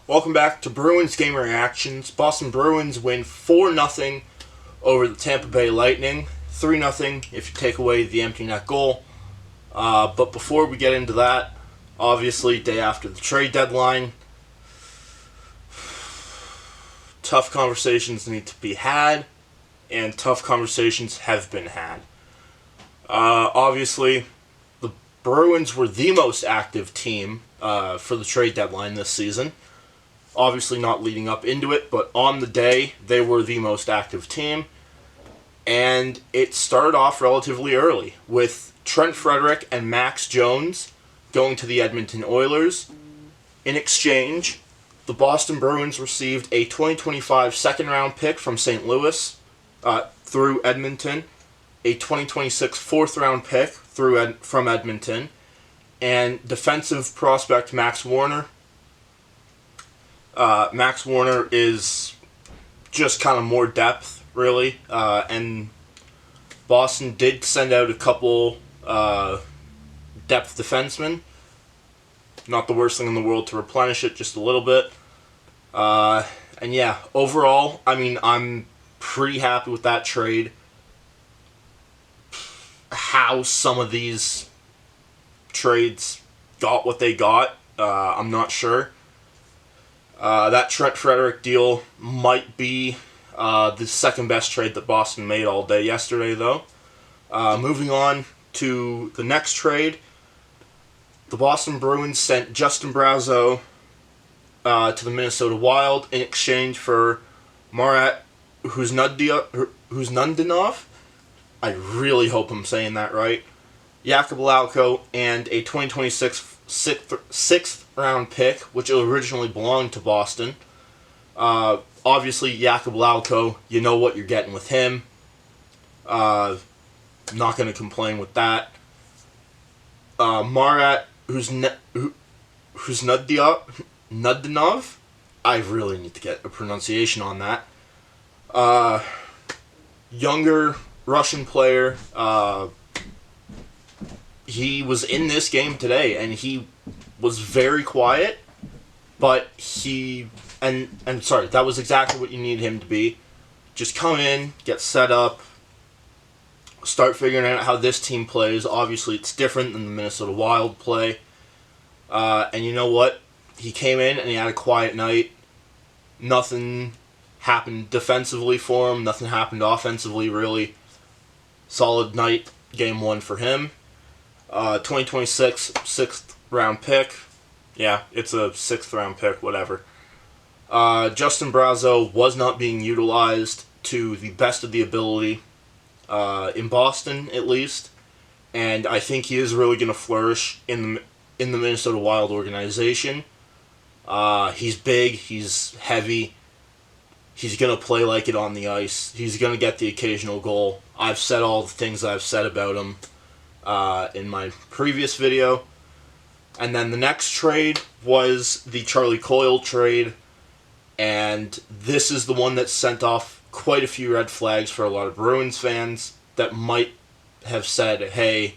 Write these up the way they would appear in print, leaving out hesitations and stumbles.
Welcome back to Bruins Game Reactions. Boston Bruins win 4-0 over the Tampa Bay Lightning. 3-0 if you take away the empty net goal. But before we get into that, obviously, day after the trade deadline, tough conversations need to be had, and tough conversations have been had. Obviously, the Bruins were the most active team for the trade deadline this season. Obviously not leading up into it, but on the day, they were the most active team. And it started off relatively early, with Trent Frederic and Max Jones going to the Edmonton Oilers. In exchange, the Boston Bruins received a 2025 second-round pick from St. Louis through Edmonton, a 2026 fourth-round pick from Edmonton, and defensive prospect Max Warner. Max Warner is just kind of more depth, really, and Boston did send out a couple depth defensemen. Not the worst thing in the world to replenish it just a little bit. And yeah, overall, I mean, I'm pretty happy with that trade. How some of these trades got what they got, I'm not sure. That Trent Frederic deal might be the second best trade that Boston made all day yesterday, though. Moving on to the next trade, the Boston Bruins sent Justin Brazeau to the Minnesota Wild in exchange for Marat Huznundinov. I really hope I'm saying that right. Jakub Lauko and a 2026 sixth-round pick, which originally belonged to Boston. Obviously, Jakub Lauko, you know what you're getting with him. Not going to complain with that. Marat Huznundinov. I really need to get a pronunciation on that. Younger Russian player. He was in this game today, and he was very quiet, but that was exactly what you needed him to be. Just come in, get set up, start figuring out how this team plays. Obviously, it's different than the Minnesota Wild play. And you know what? He came in, and he had a quiet night. Nothing happened defensively for him. Nothing happened offensively, really. Solid night, game one for him. 2026 sixth-round pick. Yeah, it's a sixth-round pick, whatever. Justin Brazeau was not being utilized to the best of the ability in Boston, at least. And I think he is really going to flourish in the Minnesota Wild organization. He's big. He's heavy. He's going to play like it on the ice. He's going to get the occasional goal. I've said all the things I've said about him in my previous video. And then the next trade was the Charlie Coyle trade, and this is the one that sent off quite a few red flags for a lot of Bruins fans that might have said, hey,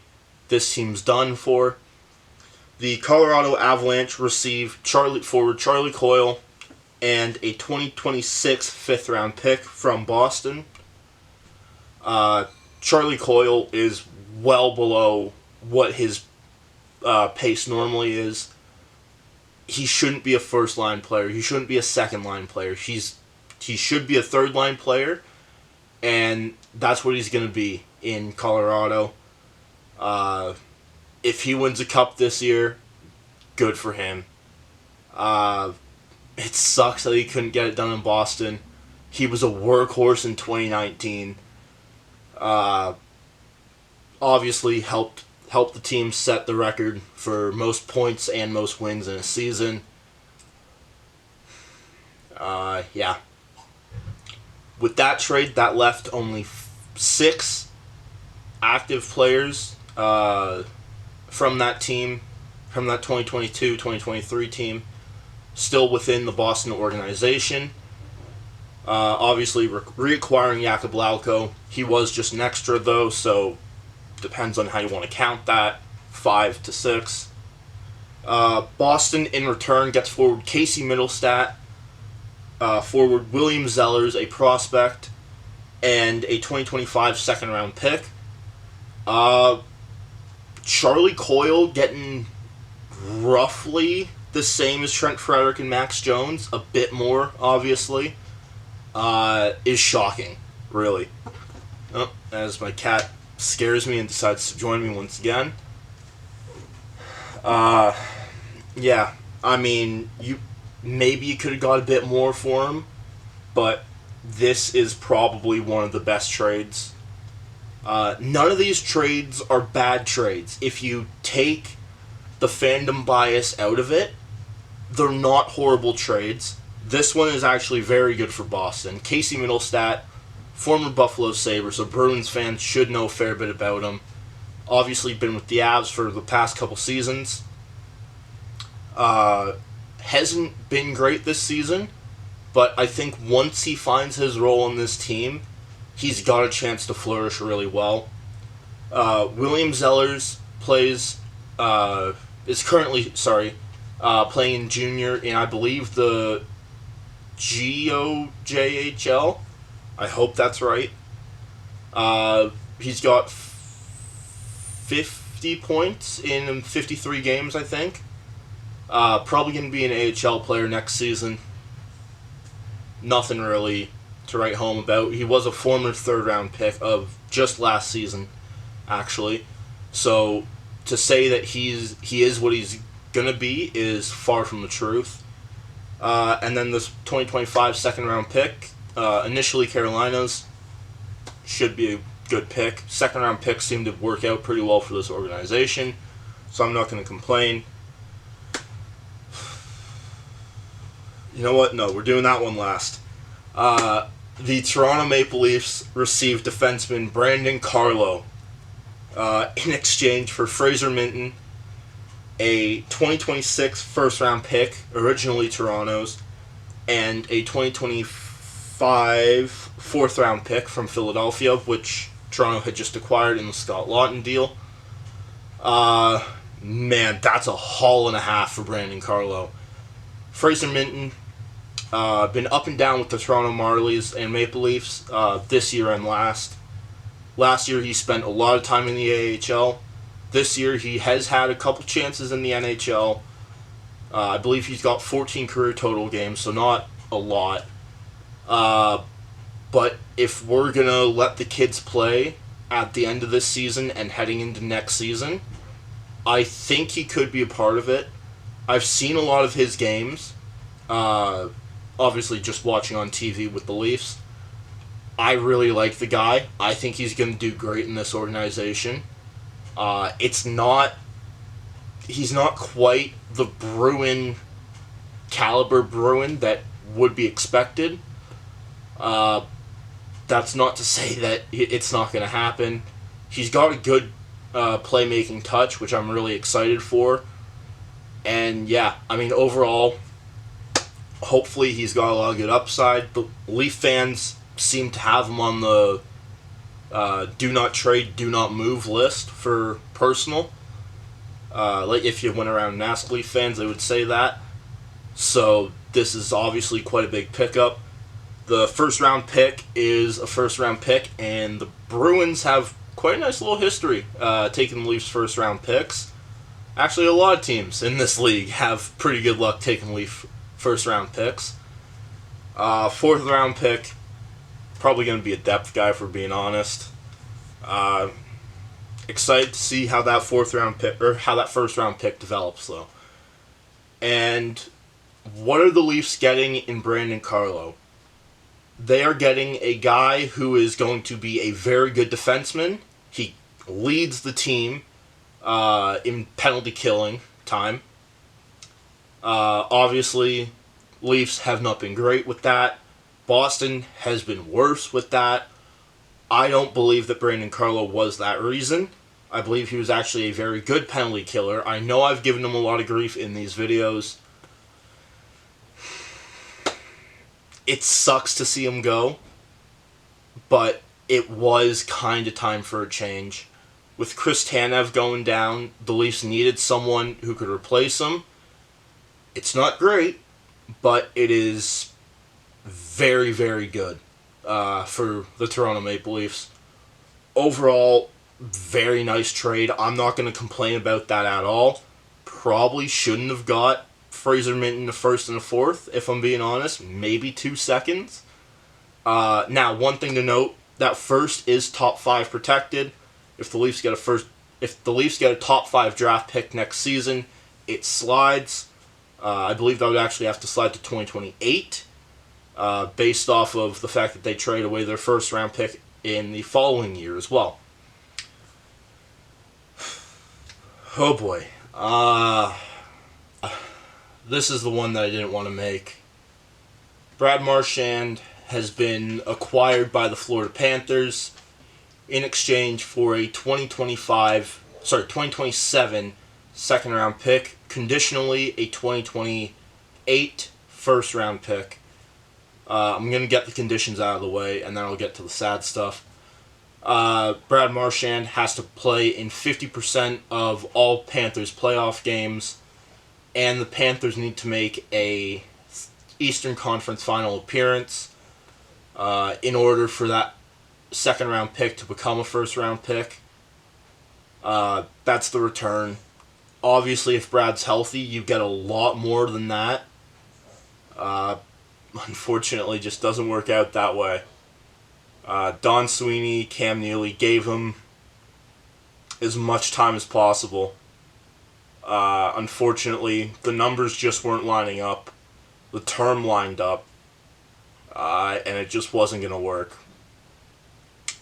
this team's done for. The Colorado Avalanche received forward Charlie Coyle and a 2026 fifth-round pick from Boston. Charlie Coyle is well below what his pace normally is. He shouldn't be a first-line player. He shouldn't be a second-line player. He should be a third-line player, and that's what he's going to be in Colorado. If he wins a cup this year, good for him. It sucks that he couldn't get it done in Boston. He was a workhorse in 2019. Obviously helped the team set the record for most points and most wins in a season. Yeah. With that trade, that left only 6 active players from that team, from that 2022-2023 team, still within the Boston organization. Obviously, reacquiring Jakub Lauko. He was just an extra, though, so depends on how you want to count that, 5 to 6. Boston, in return, gets forward Casey Middlestat, forward William Zellers, a prospect, and a 2025 second-round pick. Charlie Coyle getting roughly the same as Trent Frederick and Max Jones, a bit more, obviously, is shocking, really. Oh, as my cat scares me and decides to join me once again. Yeah, I mean, maybe you could have got a bit more for him, but this is probably one of the best trades. None of these trades are bad trades. If you take the fandom bias out of it, they're not horrible trades. This one is actually very good for Boston. Casey Middlestat, former Buffalo Sabres, so Bruins fans should know a fair bit about him. Obviously been with the Avs for the past couple seasons. Hasn't been great this season, but I think once he finds his role in this team, he's got a chance to flourish really well. William Zellers is currently playing junior in, I believe, the GOJHL. I hope that's right. He's got 50 points in 53 games, I think. Probably going to be an AHL player next season. Nothing really to write home about. He was a former third-round pick of just last season, actually. So to say that he is what he's going to be is far from the truth. And then this 2025 second-round pick, initially Carolina's, should be a good pick. Second-round picks seem to work out pretty well for this organization, so I'm not going to complain. You know what? No, we're doing that one last. The Toronto Maple Leafs received defenseman Brandon Carlo in exchange for Fraser Minton, a 2026 first-round pick, originally Toronto's, and a 2025 fourth-round pick from Philadelphia, which Toronto had just acquired in the Scott Laughton deal. Man, that's a haul and a half for Brandon Carlo. Fraser Minton, been up and down with the Toronto Marlies and Maple Leafs this year and last. Last year he spent a lot of time in the AHL. This year he has had a couple chances in the NHL. I believe he's got 14 career total games, so not a lot. But if we're going to let the kids play at the end of this season and heading into next season, I think he could be a part of it. I've seen a lot of his games. Obviously just watching on TV with the Leafs. I really like the guy. I think he's going to do great in this organization. He's not quite the Bruin caliber Bruin that would be expected. That's not to say that it's not going to happen. He's got a good playmaking touch, which I'm really excited for. And yeah, I mean, overall, hopefully he's got a lot of good upside. The Leaf fans seem to have him on the do not trade, do not move list for personal. Like if you went around and asked Leaf fans, they would say that. So this is obviously quite a big pickup. The first round pick is a first round pick, and the Bruins have quite a nice little history taking the Leafs first round picks. Actually, a lot of teams in this league have pretty good luck taking Leaf first round picks. Fourth round pick, probably going to be a depth guy, for being honest. Excited to see how that fourth round pick, or how that first round pick develops, though. And what are the Leafs getting in Brandon Carlo? They are getting a guy who is going to be a very good defenseman. He leads the team in penalty killing time. Obviously, Leafs have not been great with that. Boston has been worse with that. I don't believe that Brandon Carlo was that reason. I believe he was actually a very good penalty killer. I know I've given him a lot of grief in these videos. It sucks to see him go, but it was kind of time for a change. with Chris Tanev going down, the Leafs needed someone who could replace him. It's not great, but it is very, very good for the Toronto Maple Leafs. Overall, very nice trade. I'm not going to complain about that at all. Probably shouldn't have got Fraser Minton the first and the fourth, if I'm being honest. Maybe 2 seconds. Now, one thing to note, that first is top 5 protected. If the Leafs get a top 5 draft pick next season, it slides. I believe that would actually have to slide to 2028, based off of the fact that they trade away their first round pick in the following year as well. Oh boy. This is the one that I didn't want to make. Brad Marchand has been acquired by the Florida Panthers in exchange for a 2027 second round pick, conditionally a 2028 first round pick. I'm going to get the conditions out of the way, and then I'll get to the sad stuff. Brad Marchand has to play in 50% of all Panthers playoff games, and the Panthers need to make a Eastern Conference final appearance in order for that second round pick to become a first round pick. That's the return. Obviously, if Brad's healthy, you get a lot more than that. Unfortunately, just doesn't work out that way. Don Sweeney, Cam Neely gave him as much time as possible. Unfortunately, the numbers just weren't lining up. The term lined up. And it just wasn't going to work.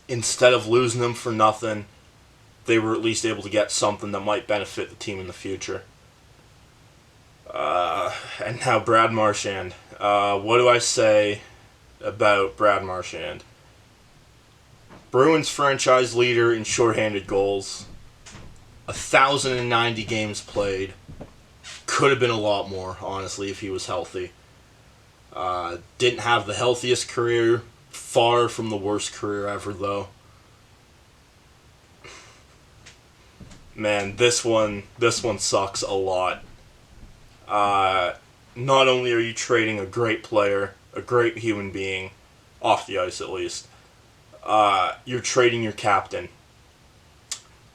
Instead of losing him for nothing, they were at least able to get something that might benefit the team in the future. And now Brad Marchand. What do I say about Brad Marchand? Bruins franchise leader in shorthanded goals. 1,090 games played. Could have been a lot more, honestly, if he was healthy. Didn't have the healthiest career. Far from the worst career ever, though. Man, this one sucks a lot. Not only are you trading a great player, a great human being, off the ice at least, you're trading your captain.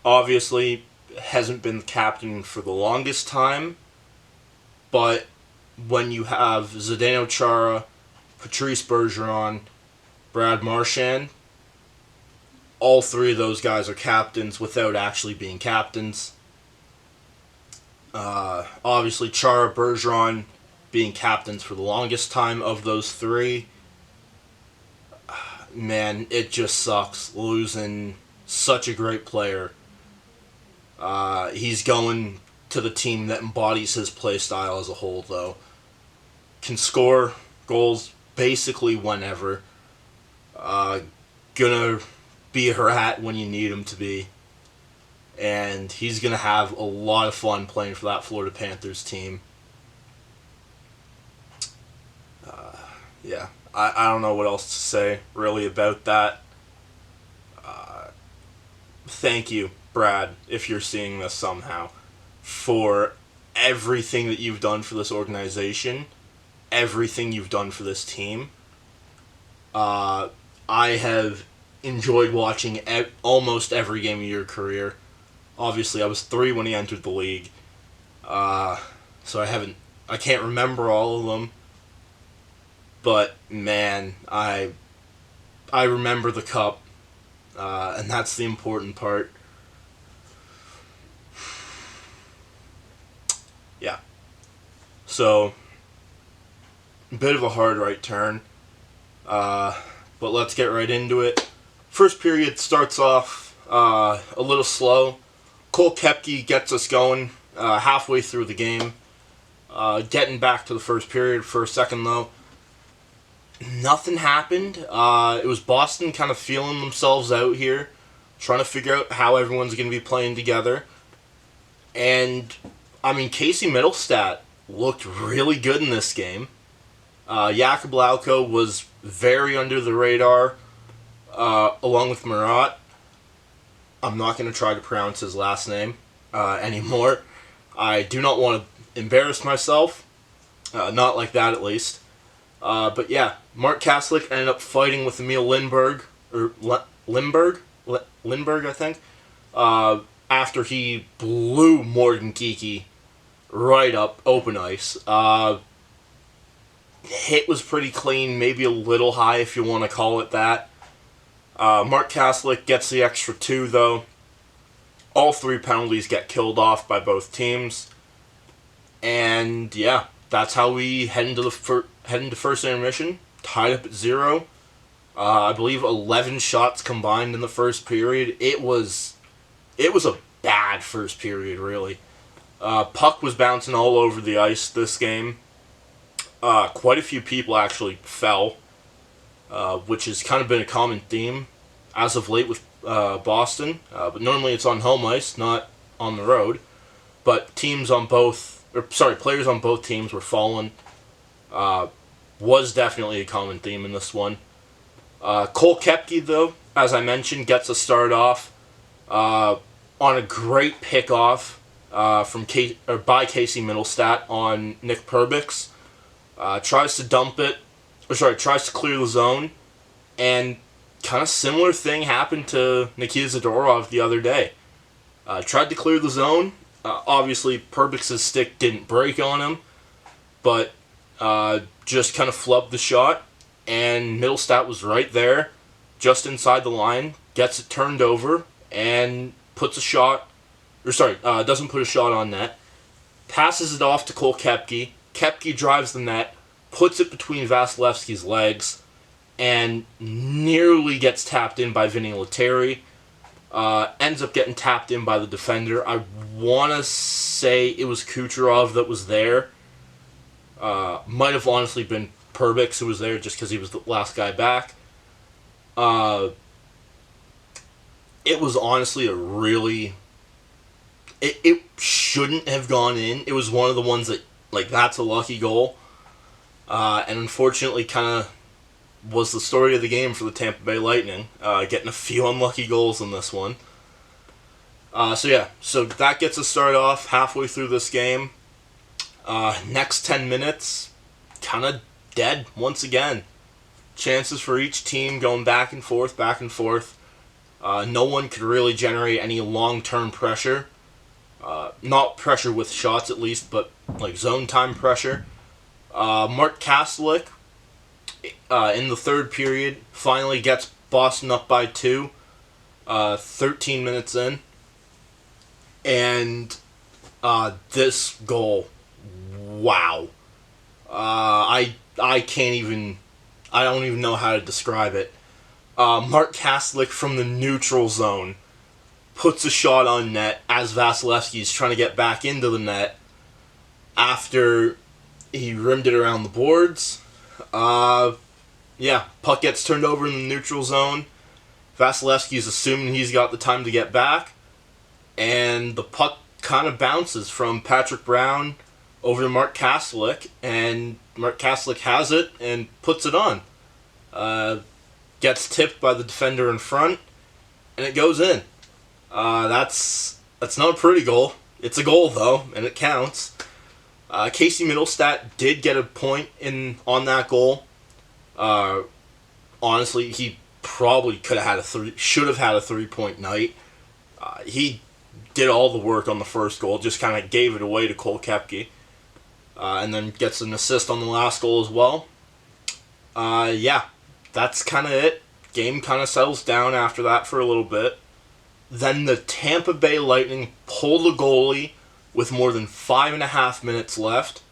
Obviously, hasn't been the captain for the longest time, but when you have Zdeno Chara, Patrice Bergeron, Brad Marchand, all three of those guys are captains without actually being captains. Obviously, Chara, Bergeron being captains for the longest time of those three. Man, it just sucks losing such a great player. He's going to the team that embodies his play style as a whole, though. Can score goals basically whenever. Gonna be a rat when you need him to be. And he's gonna have a lot of fun playing for that Florida Panthers team. Yeah, I don't know what else to say really about that. Thank you, Brad, if you're seeing this somehow, for everything that you've done for this organization, everything you've done for this team. I have enjoyed watching almost every game of your career. Obviously, I was 3 when he entered the league, so I can't remember all of them. But man, I remember the cup, and that's the important part. Yeah. So, a bit of a hard right turn, but let's get right into it. First period starts off a little slow. Cole Koepke gets us going halfway through the game. Getting back to the first period for a second, though, nothing happened. It was Boston kind of feeling themselves out here, trying to figure out how everyone's going to be playing together. And, I mean, Casey Middlestat looked really good in this game. Jakub Lauko was very under the radar, along with Murat. I'm not going to try to pronounce his last name anymore. I do not want to embarrass myself. Not like that, at least. But yeah, Mark Kaslik ended up fighting with Emil Lindbergh, or Lindbergh, I think, after he blew Morgan Geekie right up open ice. Hit was pretty clean, maybe a little high if you want to call it that. Mark Kaslik gets the extra 2, though. All 3 penalties get killed off by both teams. And yeah, that's how we head into first intermission, tied up at 0. I believe 11 shots combined in the first period. It was a bad first period, really. Puck was bouncing all over the ice this game. Quite a few people actually fell, which has kind of been a common theme as of late with Boston. But normally it's on home ice, not on the road. But players on both teams were falling. Was definitely a common theme in this one. Cole Koepke, though, as I mentioned, gets a start off on a great pickoff by Casey Middlestat on Nick Perbix. Tries to clear the zone, and kind of similar thing happened to Nikita Zadorov the other day. Tried to clear the zone. Obviously, Perbix's stick didn't break on him, but just kind of flubbed the shot, and Middlestat was right there, just inside the line, gets it turned over, and doesn't put a shot on net, passes it off to Cole Koepke. Koepke drives the net, puts it between Vasilevsky's legs, and nearly gets tapped in by Vinny Lettieri. Ends up getting tapped in by the defender. I want to say it was Kucherov that was there. Might have honestly been Perbix who was there just because he was the last guy back. It was honestly a really... It shouldn't have gone in. It was one of the ones that, that's a lucky goal. And unfortunately kind of was the story of the game for the Tampa Bay Lightning, getting a few unlucky goals in this one. So that gets us started off halfway through this game. Next 10 minutes, kind of dead once again. Chances for each team going back and forth. No one could really generate any long-term pressure. Not pressure with shots at least, but zone time pressure. Mark Kaslik, in the third period, finally gets Boston up by 2, 13 minutes in. And this goal, wow. I don't even know how to describe it. Mark Kaslik from the neutral zone puts a shot on net as Vasilevsky's trying to get back into the net after he rimmed it around the boards. Puck gets turned over in the neutral zone. Vasilevsky's assuming he's got the time to get back, and the puck kind of bounces from Patrick Brown over to Mark Kaslik, and Mark Kaslik has it and puts it on. Gets tipped by the defender in front, and it goes in. That's not a pretty goal. It's a goal, though, and it counts. Casey Middlestat did get a point on that goal. Honestly, he probably should have had a 3-point night. He did all the work on the first goal, just kind of gave it away to Cole Koepke, and then gets an assist on the last goal as well. That's kind of it. Game kind of settles down after that for a little bit. Then the Tampa Bay Lightning pull the goalie with more than 5.5 minutes left,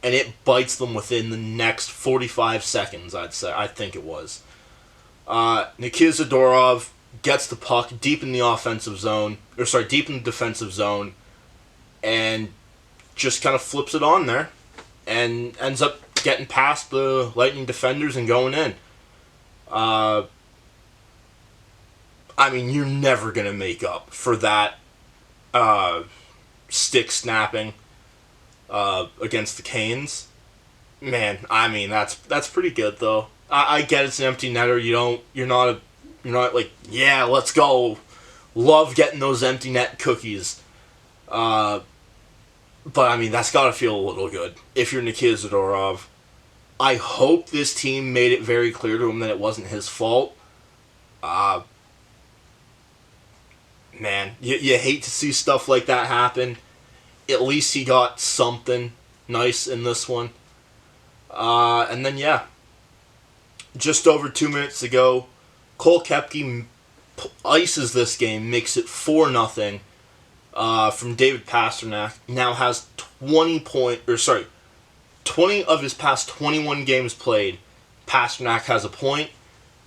and it bites them within the next 45 seconds, I think it was. Nikita Zadorov gets the puck deep in the defensive zone, and just kind of flips it on there, and ends up getting past the Lightning defenders and going in. You're never going to make up for that stick snapping against the Canes. Man, that's pretty good, though. I get it's an empty netter. You're not like, yeah, let's go Love getting those empty net cookies. But, I mean, that's got to feel a little good if you're Nikita Zadorov. I hope this team made it very clear to him that it wasn't his fault. Man, you hate to see stuff like that happen. At least he got something nice in this one. And then, yeah, just over 2 minutes to go, Cole Koepke ices this game, makes it 4-0 from David Pastrnak. Now has 20 of his past 21 games played, Pastrnak has a point.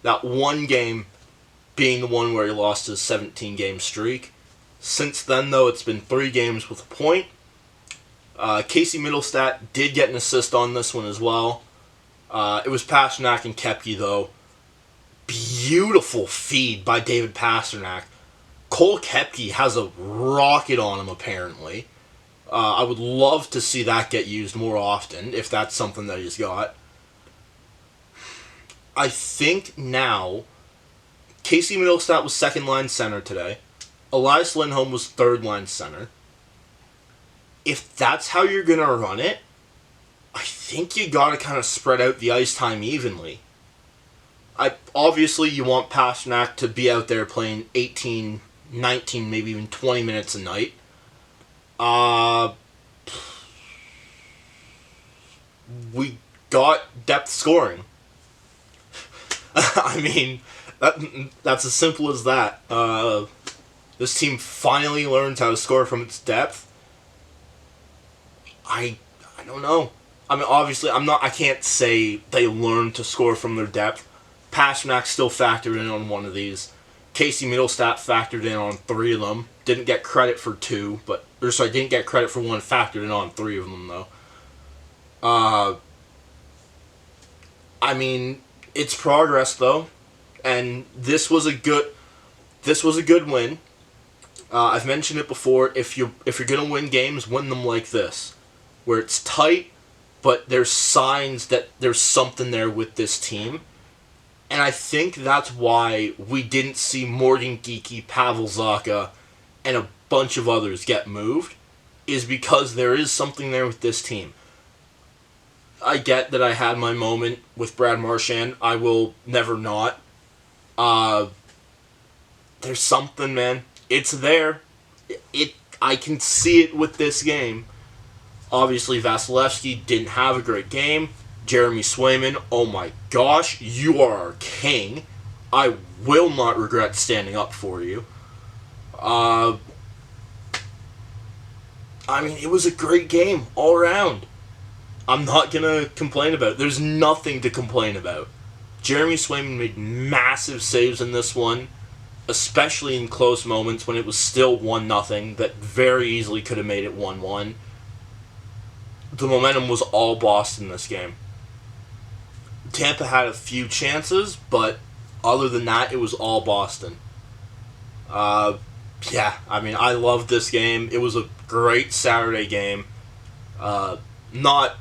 That one game being the one where he lost his 17-game streak. Since then, though, it's been 3 games with a point. Casey Middlestat did get an assist on this one as well. It was Pastrnak and Koepke, though. Beautiful feed by David Pastrnak. Cole Koepke has a rocket on him, apparently. I would love to see that get used more often, if that's something that he's got. I think now, Casey Middlestat was second-line center today. Elias Lindholm was third-line center. If that's how you're going to run it, I think you got to kind of spread out the ice time evenly. Obviously, you want Pastrnak to be out there playing 18, 19, maybe even 20 minutes a night. We got depth scoring. I mean, that's as simple as that. This team finally learns how to score from its depth. I don't know. I mean, obviously, I can't say they learned to score from their depth. Pastrnak still factored in on one of these. Casey Middlestat factored in on 3 of them. Didn't get credit for 2, didn't get credit for 1, factored in on 3 of them, though. I mean, it's progress, though. And this was a good win. I've mentioned it before. If you're gonna win games, win them like this, where it's tight, but there's signs that there's something there with this team. And I think that's why we didn't see Morgan Geekie, Pavel Zacha, and a bunch of others get moved, is because there is something there with this team. I get that I had my moment with Brad Marchand. I will never not. There's something, man. It's there. I can see it with this game. Obviously, Vasilevsky didn't have a great game. Jeremy Swayman, oh my gosh, you are our king. I will not regret standing up for you. I mean, it was a great game all around. I'm not going to complain about it. There's nothing to complain about. Jeremy Swayman made massive saves in this one, especially in close moments when it was still 1-0, that very easily could have made it 1-1. The momentum was all Boston this game. Tampa had a few chances, but other than that, it was all Boston. Yeah, I mean, I loved this game. It was a great Saturday game. Not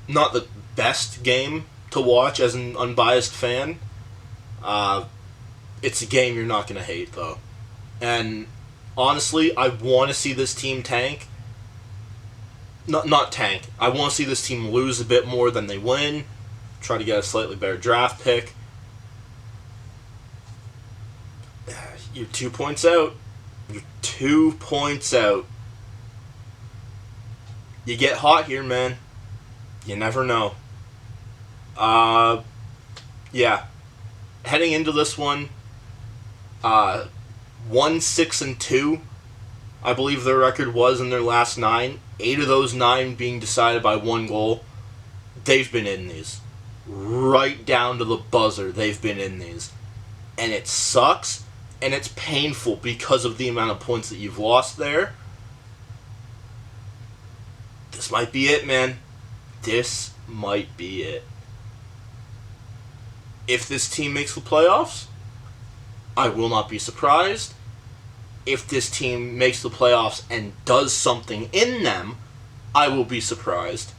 the best game to watch as an unbiased fan. It's a game you're not going to hate, though. And honestly, I want to see this team tank. Not tank. I want to see this team lose a bit more than they win. Try to get a slightly better draft pick. You're 2 points out. You're 2 points out. You get hot here, man. You never know. Yeah. Heading into this one, 1-6-2, I believe their record was in their last 9. 8 of those 9 being decided by 1 goal. They've been in these. Right down to the buzzer, they've been in these. And it sucks, and it's painful because of the amount of points that you've lost there. This might be it, man. This might be it. If this team makes the playoffs, I will not be surprised. If this team makes the playoffs and does something in them, I will be surprised.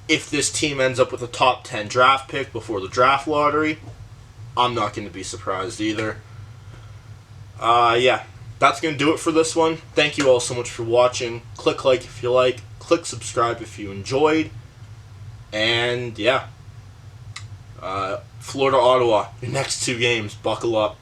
If this team ends up with a top 10 draft pick before the draft lottery, I'm not going to be surprised either. Yeah. that's going to do it for this one. Thank you all so much for watching. Click like if you like. Click subscribe if you enjoyed. And yeah, Florida, Ottawa, your next 2 games. Buckle up.